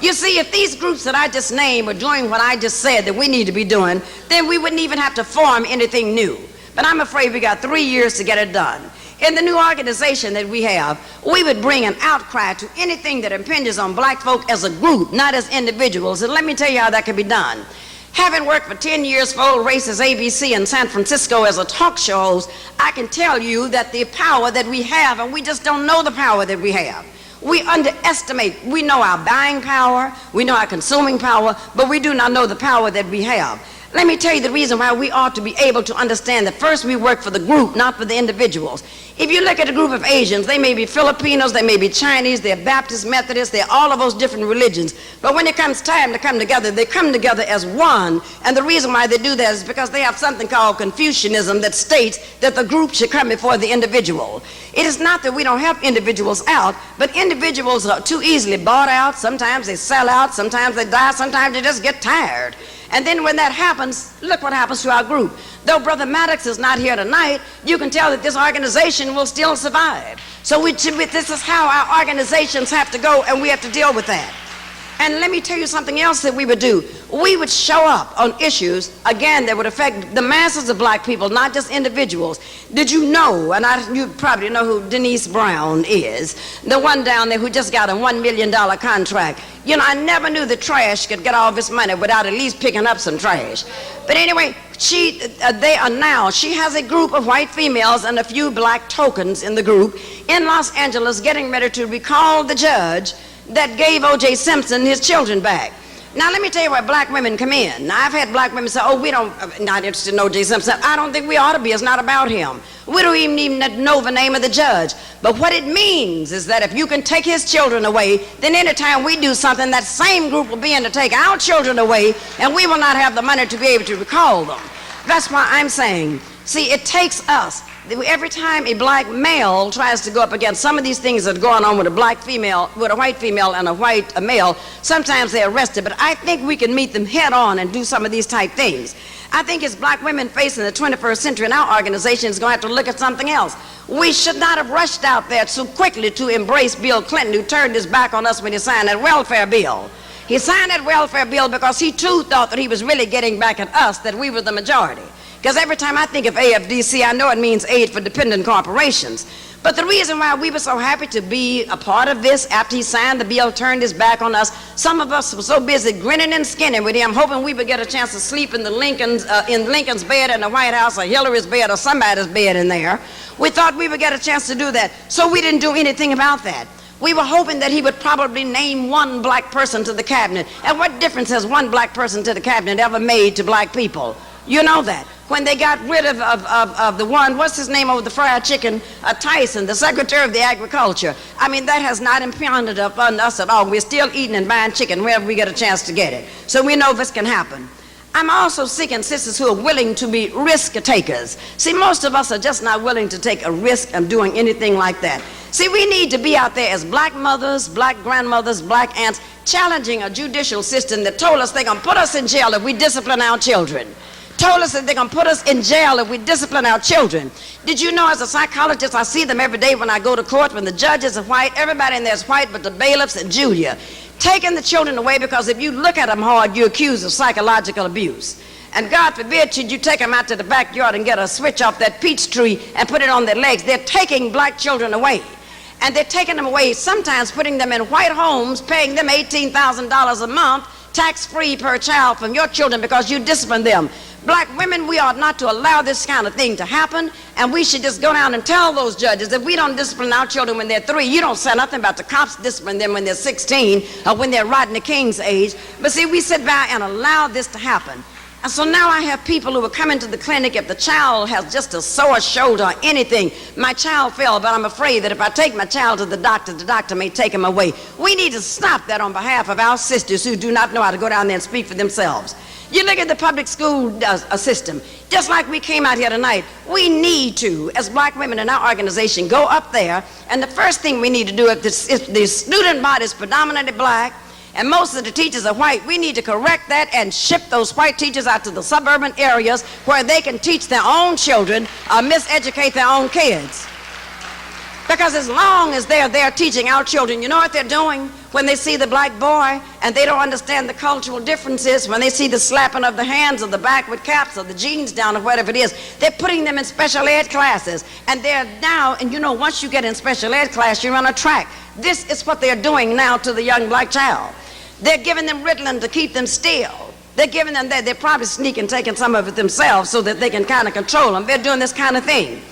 Speaker 2: You see, if these groups that I just named were doing what I just said that we need to be doing, then we wouldn't even have to form anything new. But I'm afraid we got 3 years to get it done. In the new organization that we have, we would bring an outcry to anything that impinges on black folk as a group, not as individuals. And let me tell you how that can be done. Having worked for 10 years for Old Races ABC in San Francisco as a talk show host, I can tell you that the power that we have, and we just don't know the power that we have. We underestimate. We know our buying power, we know our consuming power, but we do not know the power that we have. Let me tell you the reason why we ought to be able to understand that first we work for the group, not for the individuals. If you look at a group of Asians, they may be Filipinos, they may be Chinese, they're Baptist, Methodist, they're all of those different religions. But when it comes time to come together, they come together as one. And the reason why they do that is because they have something called Confucianism that states that the group should come before the individual. It is not that we don't help individuals out, but individuals are too easily bought out. Sometimes they sell out, sometimes they die, sometimes they just get tired. And then when that happens, look what happens to our group. Though Brother Maddox is not here tonight, you can tell that this organization will still survive. So this is how our organizations have to go, and we have to deal with that. And let me tell you something else that we would do. We would show up on issues, again, that would affect the masses of black people, not just individuals. Did you know, and you probably know who Denise Brown is, the one down there who just got a $1 million contract. You know, I never knew the trash could get all this money without at least picking up some trash. But anyway, she has a group of white females and a few black tokens in the group in Los Angeles getting ready to recall the judge that gave O.J. Simpson his children back. Now, let me tell you where black women come in. Now, I've had black women say, oh, we don't, not interested in O.J. Simpson. I don't think we ought to be. It's not about him. We don't even know the name of the judge. But what it means is that if you can take his children away, then anytime we do something, that same group will be in to take our children away, and we will not have the money to be able to recall them. That's why I'm saying, see, it takes us. Every time a black male tries to go up against some of these things that are going on with a black female, with a white female and a male, sometimes they're arrested. But I think we can meet them head on and do some of these type things. I think as black women facing the 21st century in our organization is going to have to look at something else. We should not have rushed out there so quickly to embrace Bill Clinton, who turned his back on us when he signed that welfare bill. He signed that welfare bill because he too thought that he was really getting back at us, that we were the majority. Because every time I think of AFDC, I know it means Aid for Dependent Corporations. But the reason why we were so happy to be a part of this after he signed the bill, turned his back on us, some of us were so busy grinning and skinning with him, hoping we would get a chance to sleep in Lincoln's bed in the White House, or Hillary's bed, or somebody's bed in there. We thought we would get a chance to do that. So we didn't do anything about that. We were hoping that he would probably name one black person to the cabinet. And what difference has one black person to the cabinet ever made to black people? You know that. When they got rid of the one, what's his name over the fried chicken, Tyson, the Secretary of the Agriculture. I mean, that has not impounded upon us at all. We're still eating and buying chicken wherever we get a chance to get it. So we know this can happen. I'm also seeking sisters who are willing to be risk takers. See, most of us are just not willing to take a risk of doing anything like that. See, we need to be out there as black mothers, black grandmothers, black aunts, challenging a judicial system that told us they're going to put us in jail if we discipline our children. Told us that they're going to put us in jail if we discipline our children. Did you know, as a psychologist, I see them every day when I go to court, when the judges are white, everybody in there is white but the bailiffs and Julia, taking the children away because if you look at them hard, you're accused of psychological abuse. And God forbid should you take them out to the backyard and get a switch off that peach tree and put it on their legs. They're taking black children away. And they're taking them away, sometimes putting them in white homes, paying them $18,000 a month, tax-free per child from your children because you discipline them. Black women, we ought not to allow this kind of thing to happen, and we should just go down and tell those judges that we don't discipline our children when they're 3. You don't say nothing about the cops discipline them when they're 16 or when they're Rodney King's age. But see, we sit back and allow this to happen. And so now I have people who are coming to the clinic if the child has just a sore shoulder or anything. My child fell, but I'm afraid that if I take my child to the doctor may take him away. We need to stop that on behalf of our sisters who do not know how to go down there and speak for themselves. You look at the public school system, just like we came out here tonight, we need to, as black women in our organization, go up there, and the first thing we need to do, if the student body is predominantly black, and most of the teachers are white, we need to correct that and ship those white teachers out to the suburban areas where they can teach their own children or miseducate their own kids. Because as long as they're there teaching our children, you know what they're doing? When they see the black boy and they don't understand the cultural differences, when they see the slapping of the hands or the backward caps or the jeans down or whatever it is, they're putting them in special ed classes. And they're now, and you know, once you get in special ed class, you're on a track. This is what they're doing now to the young black child. They're giving them Ritalin to keep them still. They're giving them that. They're probably sneaking, taking some of it themselves so that they can kind of control them. They're doing this kind of thing.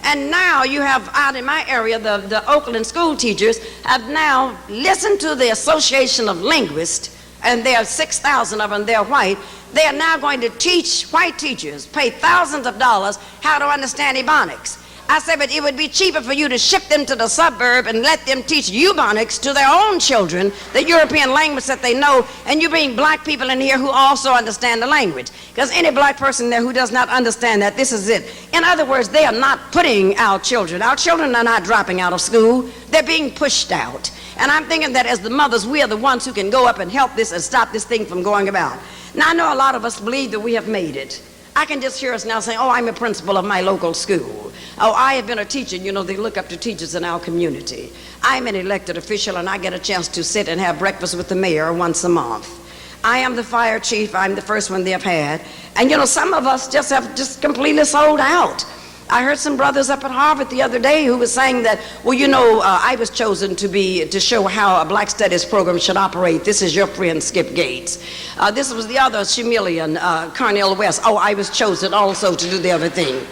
Speaker 2: And now you have out in my area, the Oakland school teachers have now listened to the Association of Linguists, and there are 6,000 of them, they're white. They are now going to teach white teachers, pay thousands of dollars, how to understand Ebonics. I said, but it would be cheaper for you to ship them to the suburb and let them teach Ebonics to their own children, the European language that they know, and you bring black people in here who also understand the language. Because any black person there who does not understand that, this is it. In other words, they are not putting our children are not dropping out of school, they're being pushed out. And I'm thinking that as the mothers, we are the ones who can go up and help this and stop this thing from going about. Now, I know a lot of us believe that we have made it. I can just hear us now saying, oh, I'm a principal of my local school. Oh, I have been a teacher. You know, they look up to teachers in our community. I'm an elected official, and I get a chance to sit and have breakfast with the mayor once a month. I am the fire chief. I'm the first one they've had. And, you know, some of us just have just completely sold out. I heard some brothers up at Harvard the other day who was saying that, well, you know, I was chosen to show how a black studies program should operate. This is your friend Skip Gates. This was the other chameleon, Cornel West. Oh, I was chosen also to do the other thing.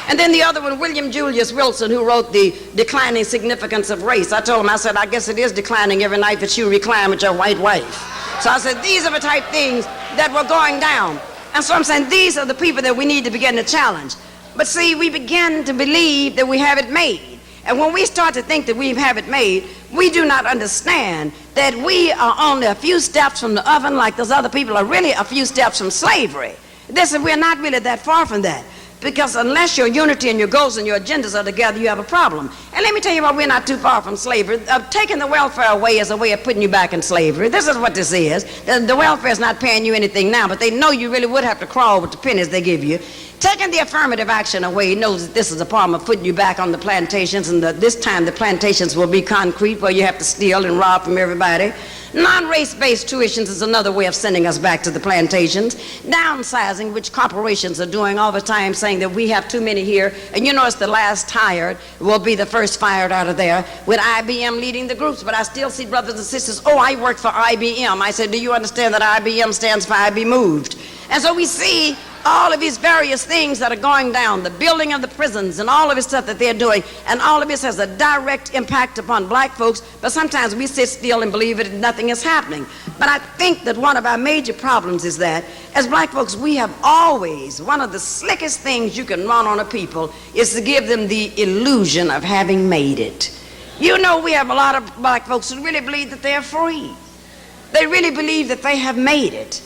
Speaker 2: And then the other one, William Julius Wilson, who wrote The Declining Significance of Race. I told him, I said, I guess it is declining every night that you recline with your white wife. So I said, these are the type things that were going down. And so I'm saying, these are the people that we need to begin to challenge. But see, we begin to believe that we have it made. And when we start to think that we have it made, we do not understand that we are only a few steps from the oven, like those other people are really a few steps from slavery. We're not really that far from that. Because unless your unity and your goals and your agendas are together, you have a problem. And let me tell you why we're not too far from slavery. Taking the welfare away is a way of putting you back in slavery. This is what this is. The welfare is not paying you anything now, but they know you really would have to crawl with the pennies they give you. Taking the affirmative action away knows that this is a problem of putting you back on the plantations, and this time the plantations will be concrete where you have to steal and rob from everybody. Non-race-based tuitions is another way of sending us back to the plantations. Downsizing, which corporations are doing all the time, saying that we have too many here, and you know it's the last hired will be the first fired out of there, with IBM leading the groups. But I still see brothers and sisters, oh, I work for IBM. I said, do you understand that IBM stands for I Be Moved? And so we see all of these various things that are going down, the building of the prisons and all of this stuff that they're doing, and all of this has a direct impact upon black folks, but sometimes we sit still and believe it and nothing is happening. But I think that one of our major problems is that as black folks, we have always, one of the slickest things you can run on a people is to give them the illusion of having made it. You know, we have a lot of black folks who really believe that they're free. They really believe that they have made it.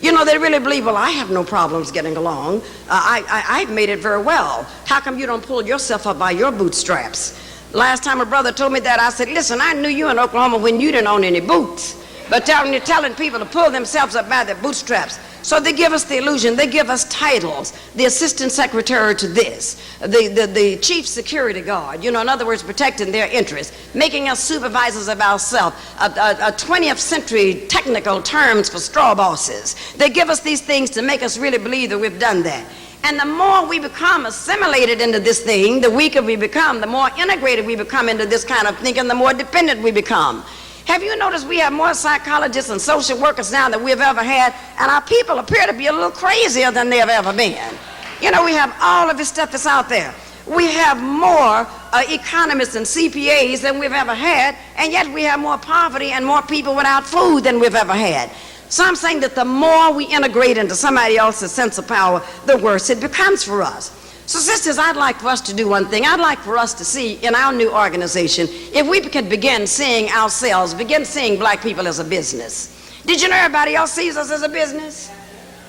Speaker 2: You know, they really believe, well, I have no problems getting along. I've made it very well. How come you don't pull yourself up by your bootstraps? Last time a brother told me that, I said, listen, I knew you in Oklahoma when you didn't own any boots. But you're telling people to pull themselves up by their bootstraps. So they give us the illusion, they give us titles, the assistant secretary to this, the chief security guard, you know, in other words, protecting their interests, making us supervisors of ourselves, 20th century technical terms for straw bosses. They give us these things to make us really believe that we've done that. And the more we become assimilated into this thing, the weaker we become, the more integrated we become into this kind of thinking, the more dependent we become. Have you noticed we have more psychologists and social workers now than we've ever had, and our people appear to be a little crazier than they've ever been. You know, we have all of this stuff that's out there. We have more economists and CPAs than we've ever had, and yet we have more poverty and more people without food than we've ever had. So I'm saying that the more we integrate into somebody else's sense of power, the worse it becomes for us. So sisters, I'd like for us to do one thing. I'd like for us to see in our new organization, if we could begin seeing ourselves, begin seeing black people as a business. Did you know everybody else sees us as a business?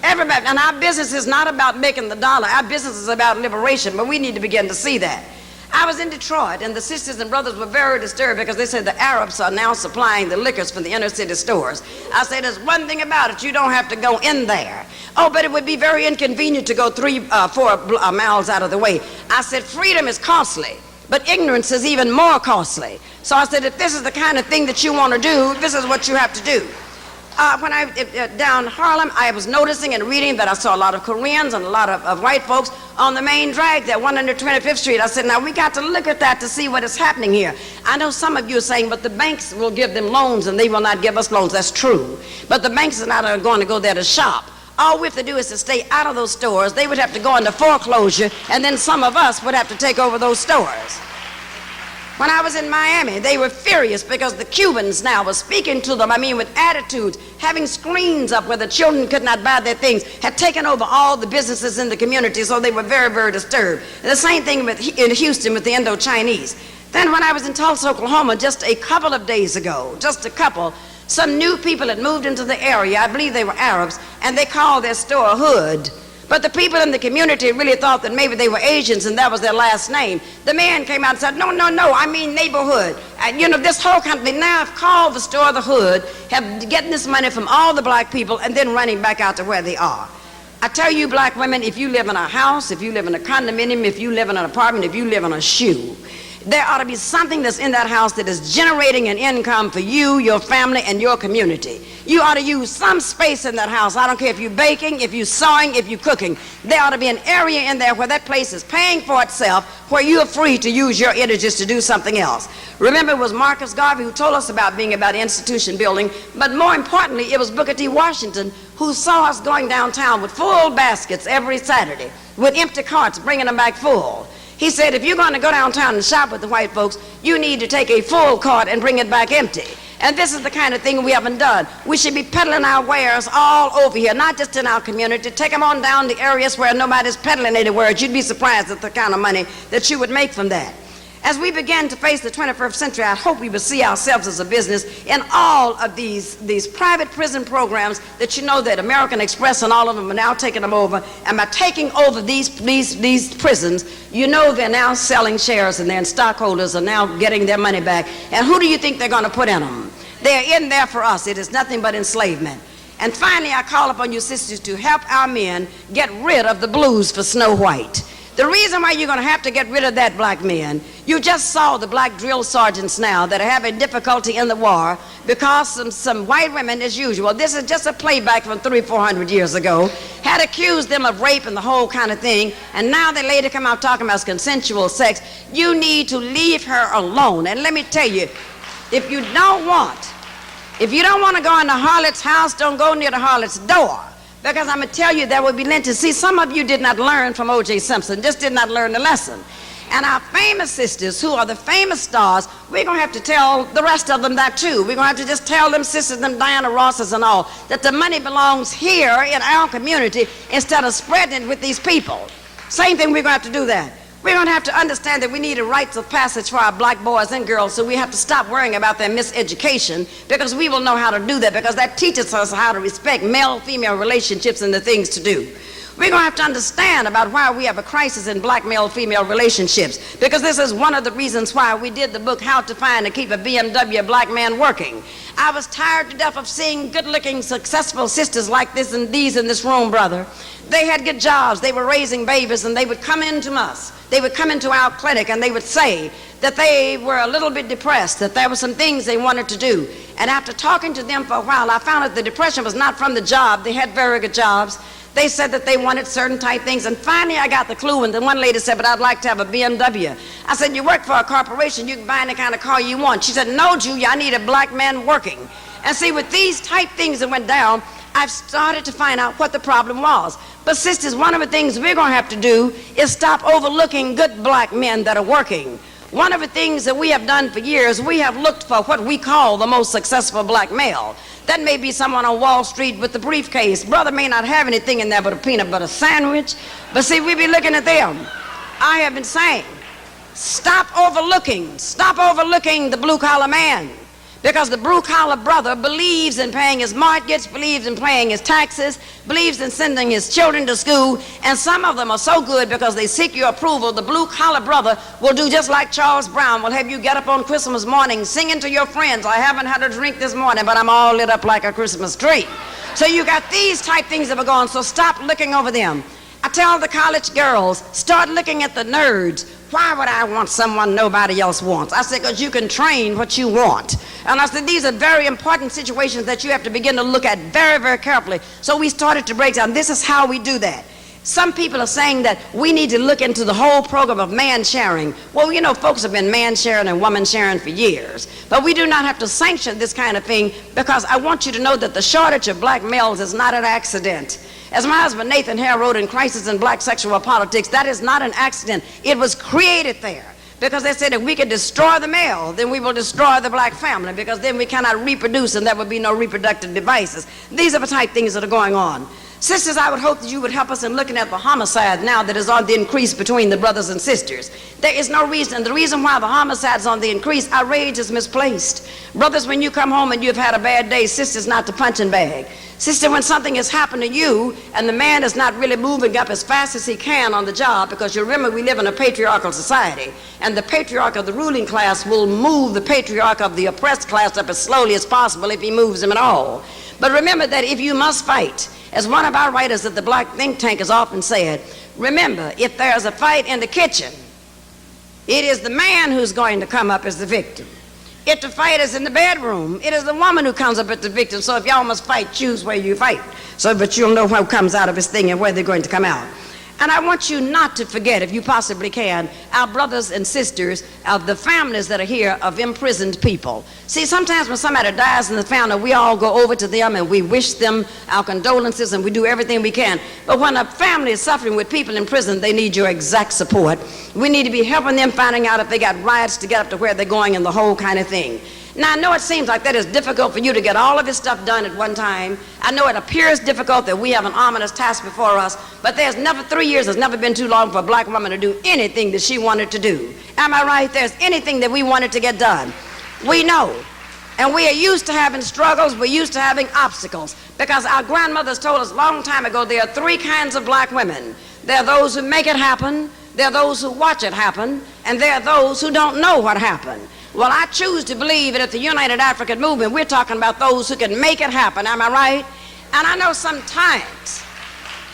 Speaker 2: Everybody. And our business is not about making the dollar. Our business is about liberation, but we need to begin to see that. I was in Detroit, and the sisters and brothers were very disturbed because they said the Arabs are now supplying the liquors from the inner city stores. I said, there's one thing about it, you don't have to go in there. Oh, but it would be very inconvenient to go 3-4 miles out of the way. I said, freedom is costly, but ignorance is even more costly. So I said, if this is the kind of thing that you want to do, this is what you have to do. When I down Harlem, I was noticing and reading that I saw a lot of Koreans and a lot of white folks on the main drag, that 125th Street. I said, now we got to look at that to see what is happening here. I know some of you are saying, but the banks will give them loans and they will not give us loans. That's true. But the banks are not going to go there to shop. All we have to do is to stay out of those stores. They would have to go into foreclosure, and then some of us would have to take over those stores. When I was in Miami, they were furious because the Cubans now were speaking to them, with attitudes, having screens up where the children could not buy their things, had taken over all the businesses in the community, so they were very, very disturbed. And the same thing in Houston with the Indo-Chinese. Then when I was in Tulsa, Oklahoma, just a couple of days ago, some new people had moved into the area. I believe they were Arabs, and they called their store Hood. But the people in the community really thought that maybe they were Asians and that was their last name. The man came out and said, no, I mean neighborhood. This whole company now have called the store the Hood, have getting this money from all the black people and then running back out to where they are. I tell you, black women, if you live in a house, if you live in a condominium, if you live in an apartment, if you live in a shoe, there ought to be something that's in that house that is generating an income for you, your family, and your community. You ought to use some space in that house. I don't care if you're baking, if you're sewing, if you're cooking. There ought to be an area in there where that place is paying for itself, where you're free to use your energies to do something else. Remember, it was Marcus Garvey who told us about being about institution building, but more importantly, it was Booker T. Washington who saw us going downtown with full baskets every Saturday, with empty carts, bringing them back full. He said, if you're going to go downtown and shop with the white folks, you need to take a full cart and bring it back empty. And this is the kind of thing we haven't done. We should be peddling our wares all over here, not just in our community. Take them on down to areas where nobody's peddling any wares. You'd be surprised at the kind of money that you would make from that. As we begin to face the 21st century, I hope we will see ourselves as a business in all of these private prison programs that you know that American Express and all of them are now taking them over. And by taking over these prisons, you know they're now selling shares and their stockholders are now getting their money back. And who do you think they're going to put in them? They're in there for us. It is nothing but enslavement. And finally, I call upon you sisters to help our men get rid of the blues for Snow White. The reason why you're going to have to get rid of that, black men, you just saw the black drill sergeants now that are having difficulty in the war because some white women, as usual, this is just a playback from 300-400 years ago, had accused them of rape and the whole kind of thing, and now they later come out talking about consensual sex. You need to leave her alone. And let me tell you, if you don't want to go in the harlot's house, don't go near the harlot's door. Because I'm going to tell you there will be lynchings. See, some of you did not learn from O.J. Simpson, just did not learn the lesson. And our famous sisters, who are the famous stars, we're going to have to tell the rest of them that too. We're going to have to just tell them sisters, them Diana Rosses and all, that the money belongs here in our community instead of spreading it with these people. Same thing, we're going to have to do that. We're going to have to understand that we need a rites of passage for our black boys and girls, so we have to stop worrying about their miseducation, because we will know how to do that, because that teaches us how to respect male-female relationships and the things to do. We're going to have to understand about why we have a crisis in black male-female relationships, because this is one of the reasons why we did the book, How to Find and Keep a BMW Black Man Working. I was tired to death of seeing good-looking, successful sisters like this and these in this room, brother. They had good jobs, they were raising babies, and they would come into us. They would come into our clinic and they would say that they were a little bit depressed, that there were some things they wanted to do. And after talking to them for a while, I found that the depression was not from the job. They had very good jobs. They said that they wanted certain type things. And finally, I got the clue, and then one lady said, but I'd like to have a BMW. I said, you work for a corporation, you can buy any kind of car you want. She said, no, Julia, I need a black man working. And see, with these type things that went down, I've started to find out what the problem was. But sisters, one of the things we're going to have to do is stop overlooking good black men that are working. One of the things that we have done for years, we have looked for what we call the most successful black male. That may be someone on Wall Street with the briefcase. Brother may not have anything in there but a peanut butter sandwich. But see, we be looking at them. I have been saying, stop overlooking the blue-collar man. Because the blue-collar brother believes in paying his mortgage, believes in paying his taxes, believes in sending his children to school, and some of them are so good because they seek your approval. The blue-collar brother will do just like Charles Brown, will have you get up on Christmas morning singing to your friends, I haven't had a drink this morning, but I'm all lit up like a Christmas tree. So you got these type things that are going, so stop looking over them. I tell the college girls, start looking at the nerds. Why would I want someone nobody else wants? I said, because you can train what you want. And I said, these are very important situations that you have to begin to look at very, very carefully. So we started to break down. This is how we do that. Some people are saying that we need to look into the whole program of man sharing. Well, you know, folks have been man sharing and woman sharing for years. But we do not have to sanction this kind of thing, because I want you to know that the shortage of black males is not an accident. As my husband Nathan Hare wrote in Crisis in Black Sexual Politics, that is not an accident. It was created there. Because they said if we can destroy the male, then we will destroy the black family, because then we cannot reproduce and there will be no reproductive devices. These are the type things that are going on. Sisters, I would hope that you would help us in looking at the homicide now that is on the increase between the brothers and sisters. There is no reason. The reason why the homicide is on the increase, our rage is misplaced. Brothers, when you come home and you've had a bad day, sisters, not the punching bag. Sister, when something has happened to you and the man is not really moving up as fast as he can on the job, because you remember we live in a patriarchal society, and the patriarch of the ruling class will move the patriarch of the oppressed class up as slowly as possible if he moves him at all. But remember that if you must fight, As one of our writers at the Black Think Tank has often said, remember, if there's a fight in the kitchen, it is the man who's going to come up as the victim. If the fight is in the bedroom, it is the woman who comes up as the victim. So if y'all must fight, choose where you fight, so that you'll know what comes out of this thing and where they're going to come out. And I want you not to forget, if you possibly can, our brothers and sisters of the families that are here of imprisoned people. See, sometimes when somebody dies in the family, we all go over to them and we wish them our condolences and we do everything we can. But when a family is suffering with people in prison, they need your exact support. We need to be helping them, finding out if they got rides to get up to where they're going and the whole kind of thing. Now, I know it seems like that is difficult for you to get all of this stuff done at one time. I know it appears difficult that we have an ominous task before us, but there's never, 3 years has never been too long for a black woman to do anything that she wanted to do. Am I right? There's anything that we wanted to get done. We know. And we are used to having struggles, we're used to having obstacles, because our grandmothers told us a long time ago there are 3 kinds of black women. There are those who make it happen, there are those who watch it happen, and there are those who don't know what happened. Well, I choose to believe that at the United African Movement, we're talking about those who can make it happen. Am I right? And I know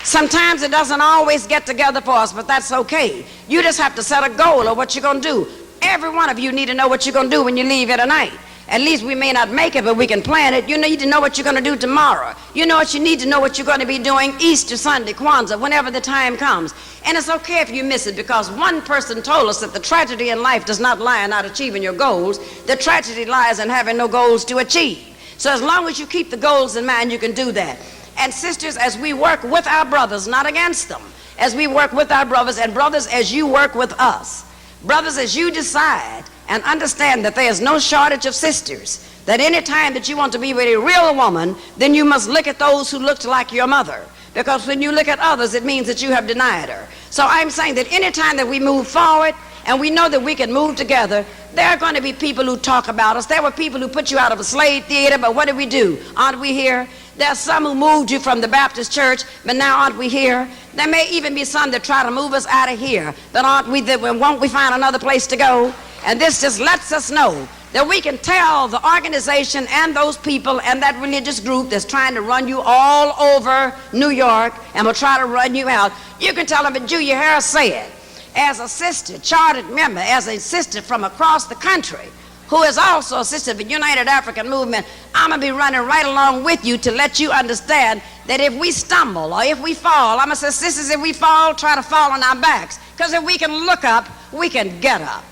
Speaker 2: sometimes it doesn't always get together for us, but that's okay. You just have to set a goal of what you're going to do. Every one of you need to know what you're going to do when you leave here tonight. At least we may not make it, but we can plan it. You need to know what you're going to do tomorrow. You need to know what you're going to be doing Easter Sunday, Kwanzaa, whenever the time comes. And it's okay if you miss it, because one person told us that the tragedy in life does not lie in not achieving your goals. The tragedy lies in having no goals to achieve. So as long as you keep the goals in mind, you can do that. And sisters, as we work with our brothers, not against them, as we work with our brothers, and brothers, as you work with us, brothers, as you decide and understand that there is no shortage of sisters, that any time that you want to be with a real woman, then you must look at those who looked like your mother. Because when you look at others, it means that you have denied her. So I'm saying that any time that we move forward and we know that we can move together, there are going to be people who talk about us. There were people who put you out of a slave theater, but what did we do? Aren't we here? There are some who moved you from the Baptist church, but now aren't we here? There may even be some that try to move us out of here, but aren't we there? Won't we find another place to go? And this just lets us know that we can tell the organization and those people and that religious group that's trying to run you all over New York and will try to run you out. You can tell them that Julia Hare said, as a sister, chartered member, as a sister from across the country, who is also a sister of the United African Movement, I'm going to be running right along with you to let you understand that if we stumble or if we fall, I'm going to say, sisters, if we fall, try to fall on our backs. Because if we can look up, we can get up.